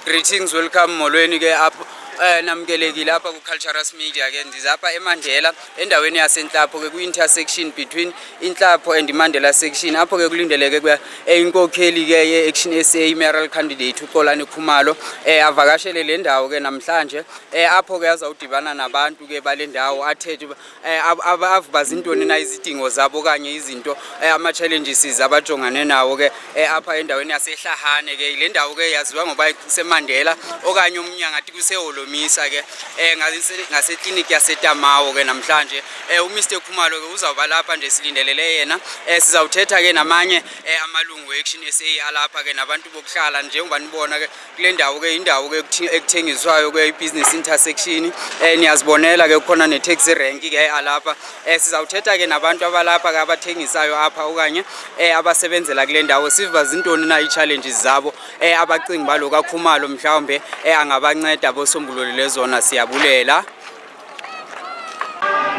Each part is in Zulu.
Greetings, welcome molweni ke apho namkelekile apha ku Culture's Media ke ndizapha eMandela endaweni yaseNhlapho ke ku-intersection between iNhlapho and Mandela section apho ke kulindeleke kuba inkokheli ke ye-Action SA mayoral candidate uXolani Khumalo avakashele le ndawo ke namhlanje apho ke azawudibana nabantu ke bale ndawo athethe avubaza intoni na izidingo zabo kanye izinto ama-challenges abajongane nawo ke apha endaweni yaseHlahane ke le ndawo ke yaziwa ngoba kuseMandela okanye umnyanga ngathi kuseholomisa ke ngasekliniki yaseTamawo ke namhlanje uMr Khumalo ke uzawuba lapha nje silindelele yena sizawuthetha ke namanye amalungu e-Action SA alapha ke nabantu bokuhlala njengoba nibona ke kule ndawo ke indawo ke ekuthengiswayo ke i-business intersection niyazibonela ke khona ne-taxi rank ke alapha sizawuthetha ke nabantu abalapha ke abathengisayo apha okanye abasebenzela kule ndawo siva zintoni na i-challenges zabo abacingi balo kaKhumalo mhlawumbe angabanceda bosombululele zona siyabulela.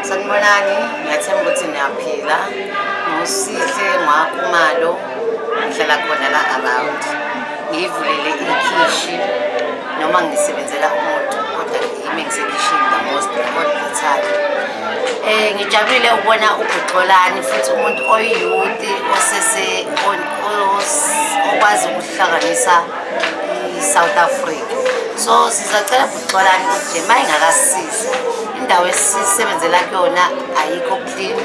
Sanibonani, ngiyathemba ukuthi niyaphila. Ngosihle ngwaKhumalo ngihlala khona la about. Ngivulele ikhishi noma ngisebenzela umuntu kodwa yimi ngisekishini the most important time. Ngijabulile ukubona uXolani futhi umuntu oyiyouth osese okwazi ukuhlanganisa iSouth Africa. So sizacela uXolani ukuthi mayingakasiza indawo esisebenzela kuyona ayikho clean,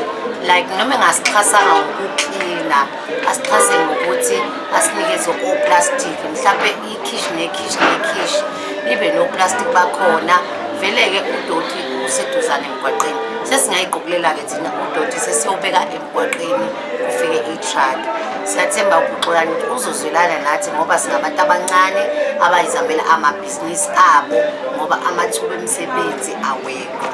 like noma ngasixhasanga ngokucleana asixhase ngokuthi asinikeze oplastic mhlawumbe ikhishi nekhishi ibe no plastic bakhona vele ke udoti useduzane emgwaqeni sesingayiqokulela ke thina udoti sesiyobeka emgwaqeni kufike i-truck. Siyathemba uXolani uzozwelana nathi ngoba singabantu abancane abayizamela amabhizinisi abo ngoba amathuba emisebenzi awekho.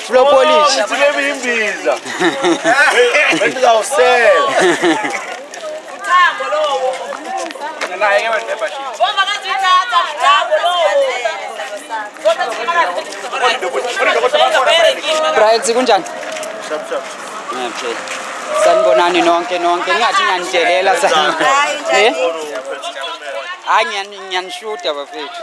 Flow polish. Maybe imbiza. Bengizawusela. Uthambo lowo. Naye ke membership. Ngoba ngazithatha uthambo lowo. Price kunjani? Shap. Okay. Sanibonani nonke ngathi ngiyanitelela sanibona. Hayi ngiyanishuta bafethu.